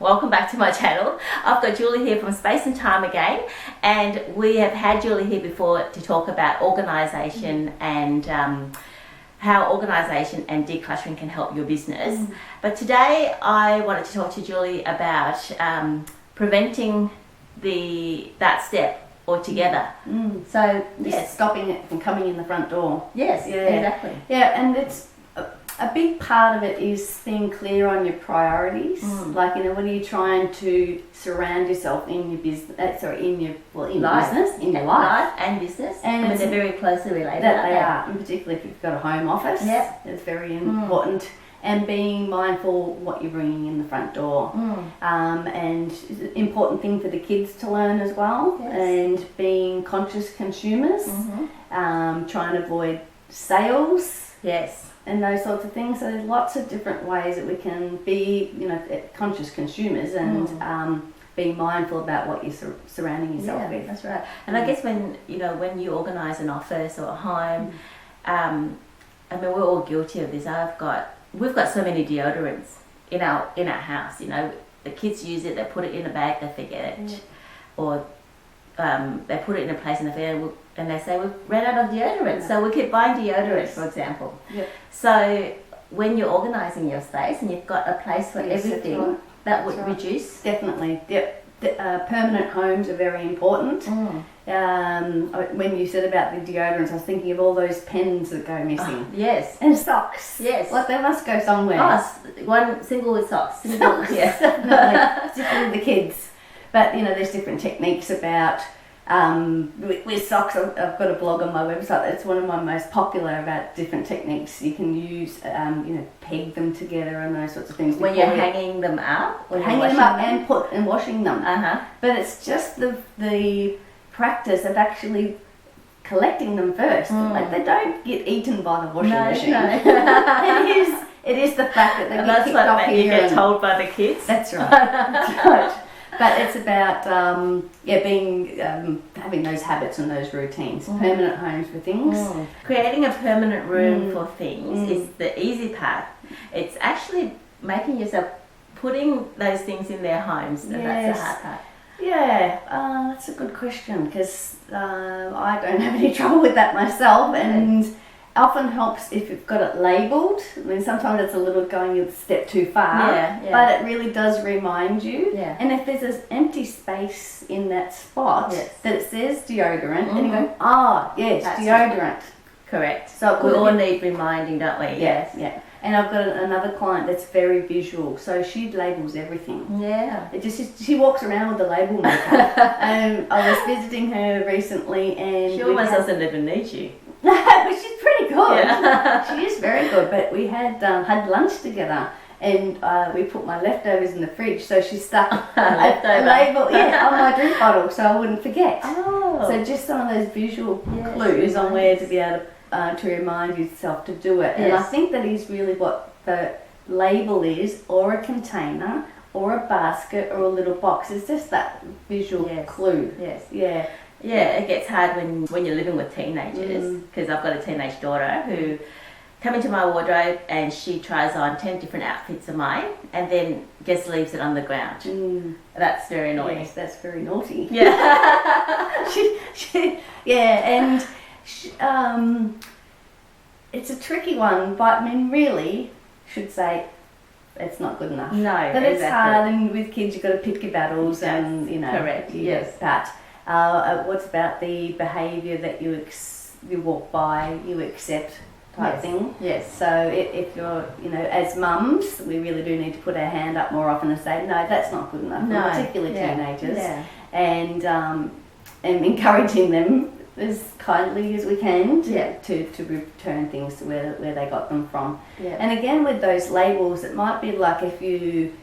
Welcome back to my channel. I've got Julie here from Space and Time again, and we have had Julie here before to talk about organisation and how organisation and decluttering can help your business. But today I wanted to talk to Julie about preventing that step altogether. So yes, stopping it from coming in the front door. Yes, Yeah. exactly. Yeah, and it's a big part of it is being clear on your priorities. Like, when are you trying to surround yourself in your business, in your business, in your life. And business. And I mean, they're very closely related. That they aren't are, and particularly if you've got a home office. Yep. It's very important. And being mindful what you're bringing in the front door. And important thing for the kids to learn as well. Yes. And being conscious consumers. Trying to avoid sales. Yes. And those sorts of things. So there's lots of different ways that we can be, conscious consumers and being mindful about what you're surrounding yourself with. That's right. And I guess when you organise an office or a home, I mean, we're all guilty of this. We've got so many deodorants in our house. The kids use it, they put it in a bag, they forget it, or they put it in a place and they forget it, and they say we've ran out of deodorant. So we keep buying deodorant, for example. Yep. So when you're organising your space and you've got a place for everything, that would reduce. Definitely. Yep. Permanent homes are very important. When you said about the deodorants, I was thinking of all those pens that go missing. Yes. And socks. Yes. Like, they must go somewhere. One single with socks. Single, yes. Definitely. Particularly the kids. But, there's different techniques about, with socks. I've got a blog on my website that's one of my most popular about different techniques. You can use, peg them together and those sorts of things. When you're hanging them up? Hanging them up and washing them. But it's just the practice of actually collecting them first. Like, they don't get eaten by the washing machine. No. It is the fact that they get kicked off here. You get told by the kids. That's right. That's right. But it's about having those habits and those routines. Permanent homes for things. Creating a permanent room for things is the easy part. It's actually making yourself putting those things in their homes, and that's the hard part. Yeah, that's a good question, because I don't have any trouble with that myself, and often helps if you've got it labelled. I mean, sometimes it's a little going a step too far, but it really does remind you. And if there's this empty space in that spot that it says deodorant, and you go, that's deodorant. Right. Correct. So we all need reminding, don't we? Yes. Yeah. And I've got another client that's very visual, so she labels everything. Yeah. She walks around with the label maker. I was visiting her recently, and she almost doesn't even need you. No, she's pretty good. Yeah. She is very good. But we had lunch together, and we put my leftovers in the fridge, so she stuck a label on my drink bottle, so I wouldn't forget. So just some of those visual clues on where to be able to remind yourself to do it. And I think that is really what the label is, or a container, or a basket, or a little box. It's just that visual clue. Yes. Yeah. Yeah, it gets hard when you're living with teenagers, because I've got a teenage daughter who come into my wardrobe and she tries on 10 different outfits of mine and then just leaves it on the ground. That's very naughty. Yes, that's very naughty. Yeah. It's a tricky one, but I mean, really, should say it's not good enough. No, but it's hard, and with kids you've got to pick your battles, and correct. Yes, but what's about the behaviour that you walk by, you accept type thing. Yes. So if you're, as mums, we really do need to put our hand up more often and say, no, that's not good enough. No. Particularly teenagers, and encouraging them as kindly as we can to return things to where they got them from. Yeah. And again, with those labels, it might be like if you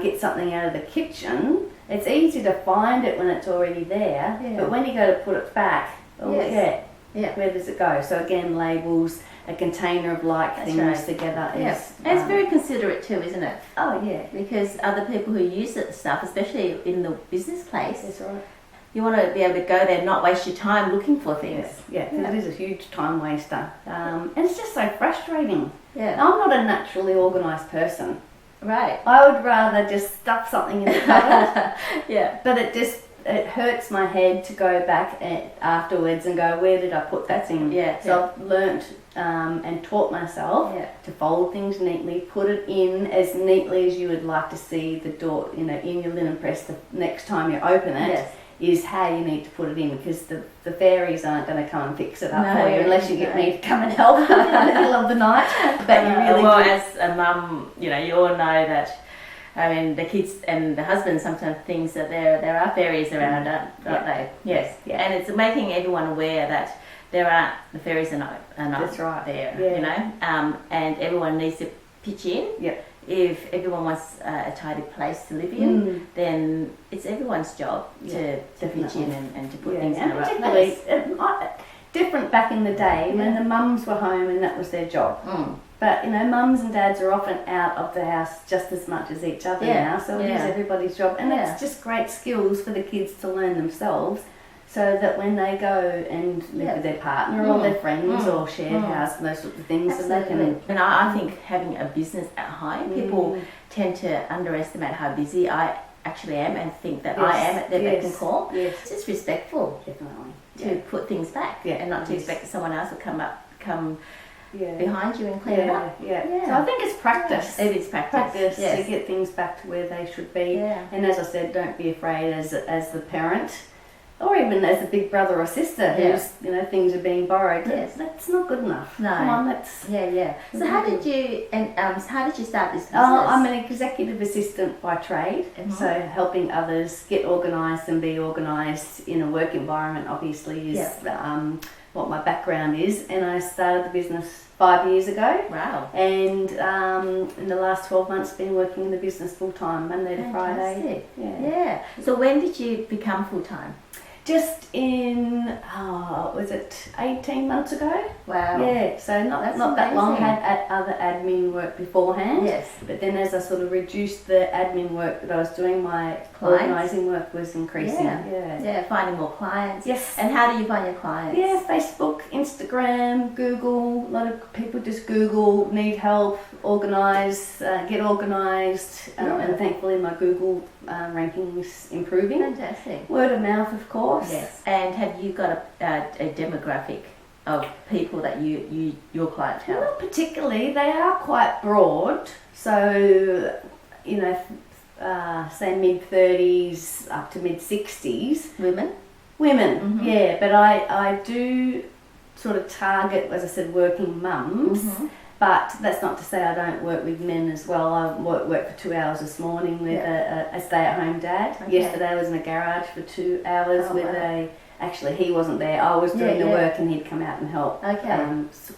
get something out of the kitchen. It's easy to find it when it's already there, but when you go to put it back, where does it go? So again, labels, a container of things together. And it's very considerate too, isn't it? Oh yeah, because other people who use the stuff, especially in the business place, that's right. You want to be able to go there and not waste your time looking for things. It is a huge time waster, and it's just so frustrating. I'm not a naturally organised person. Right. I would rather just stuff something in the cupboard. Yeah. But it hurts my head to go back afterwards and go, where did I put that thing? Yeah. So I've learnt and taught myself to fold things neatly, put it in as neatly as you would like to see the door, in your linen press the next time you open it. Yes. Is how you need to put it in, because the fairies aren't going to come and fix it up No, for you unless you get me to come and help in the middle of the night. But you really well, do. as a mum, you all know that. I mean, the kids and the husband sometimes thinks that there are fairies around, aren't they? Yes. Yeah. And it's making everyone aware that the fairies are not That's right. there. Yeah. And everyone needs to pitch in. Yep. If everyone wants a tidy place to live in, then it's everyone's job to pitch in and to put things in the right place. Different back in the day when the mums were home and that was their job. But mums and dads are often out of the house just as much as each other now, so it is everybody's job, and it's just great skills for the kids to learn themselves, so that when they go and live with their partner or their friends or shared house and those sorts of things, so they can. And I think having a business at home, people tend to underestimate how busy I actually am and think that I am at their beck and call. Yes. It's just respectful Definitely. to put things back and not to expect that someone else will come behind you and clean it up. Yeah. So I think it's practice. It is practice. To get things back to where they should be. Yeah. And as I said, don't be afraid as the parent, or even as a big brother or sister who's things are being borrowed. Yes. That's not good enough. No. Come on, that's. Yeah. So how did you start this business? I'm an executive assistant by trade, so helping others get organised and be organised in a work environment obviously is what my background is, and I started the business 5 years ago. Wow. And in the last 12 months been working in the business full time, Monday to Friday. Yeah. So when did you become full time? Just in, was it 18 months ago? Wow. Yeah, so not that long. Had other admin work beforehand. Yes. But then as I sort of reduced the admin work that I was doing, my organising work was increasing. Yeah, finding more clients. Yes. And how do you find your clients? Yeah, Facebook, Instagram, Google. A lot of people just Google, need help, organise, get organised. And thankfully my Google rankings improving. Fantastic. Word of mouth, of course. Yes. And have you got a demographic of people that your clientele? Not particularly. They are quite broad. So, say mid-30s up to mid-60s. Women? Women, yeah. But I do sort of target, as I said, working mums. But that's not to say I don't work with men as well. I worked for 2 hours this morning with a stay-at-home dad. Okay. Yesterday I was in a garage for 2 hours with actually he wasn't there. I was doing the work and he'd come out and help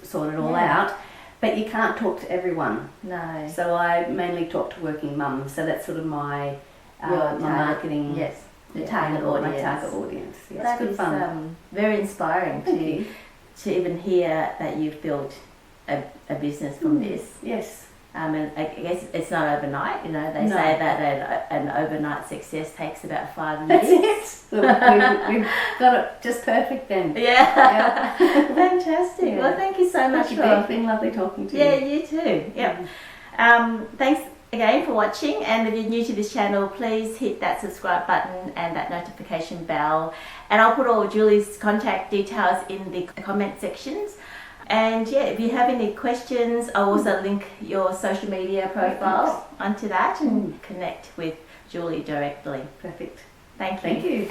sort it all out. But you can't talk to everyone. No. So I mainly talk to working mums. So that's sort of my marketing. Yes. The target audience. My target audience. Yeah, that it's good is fun. Very inspiring to even hear that you've built a business from this. Yes. And I guess it's not overnight. They say that an overnight success takes about 5 years. That's it. We've got it just perfect then. Yeah. Fantastic. Yeah. Well, thank you so much. It's been lovely talking to you. Yeah, you too. Yeah. Thanks again for watching, and if you're new to this channel, please hit that subscribe button and that notification bell, and I'll put all Julie's contact details in the comment sections. And if you have any questions, I'll also link your social media profile onto that and connect with Julie directly. Perfect. Thank you. Thank you.